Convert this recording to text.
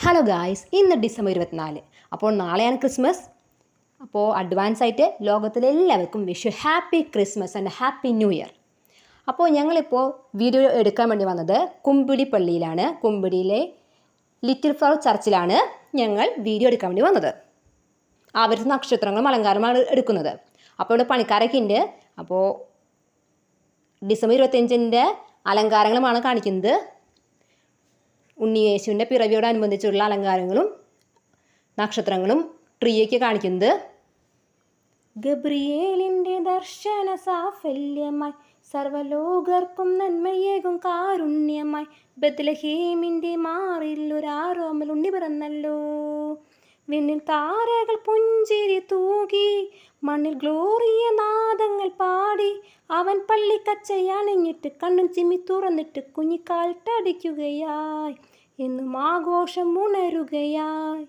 Hello guys, ഇന്ന് December 24. അപ്പോൾ നാളെയാണ് ക്രിസ്മസ്. അപ്പോൾ അഡ്വാൻസ് ആയിട്ട് ലോകത്തിലെ എല്ലാവർക്കും Vishu happy Christmas and happy new year. അപ്പോൾ ഞങ്ങളിപ്പോൾ വീഡിയോ എടുക്കാൻ വേണ്ടി വന്നത് കുമ്പിടി പള്ളിയിലാണ്. കുമ്പിടിയിലെ ലിറ്റിൽ ഫ്ലവർ ചർച്ചിലാണ് ഞങ്ങൾ വീഡിയോ എടുക്കാൻ വേണ്ടി വന്നത്. അവർ നക്ഷത്രങ്ങളും അലങ്കാരമാണ് എടുക്കുന്നത്. അപ്പോൾ ഇവിടെ പണിക്കാരൊക്കെ ഉണ്ട്. അപ്പോൾ ഡിസംബർ 25 അലങ്കാരങ്ങളുമാണ് കാണിക്കുന്നത്. ഉണ്ണിയേശുവിൻ്റെ പിറവിയോടനുബന്ധിച്ചുള്ള അലങ്കാരങ്ങളും നക്ഷത്രങ്ങളും ട്രീയൊക്കെ കാണിക്കുന്നത്. ഗബ്രിയേലിൻ്റെ ദർശന സാഫല്യമായി സർവലോകർക്കും നന്മയേകും കാരുണ്യമായി ബത്ലഹേമിൻ്റെ മാറിൽ ഒരാരോമൽ ഉണ്ണി പിറന്നല്ലോ. വിണ്ണിൽ താരകൾ പുഞ്ചിരി തൂകി മണ്ണിൽ ഗ്ലോറിയ നാദങ്ങൾ പാടി അവൻ പള്ളിക്കച്ചയണിഞ്ഞിട്ട് കണ്ണും ചിമ്മി തുറന്നിട്ട് കുഞ്ഞിക്കാൽട്ടടിക്കുകയായി എന്നും ആഘോഷം ഉണരുകയായി.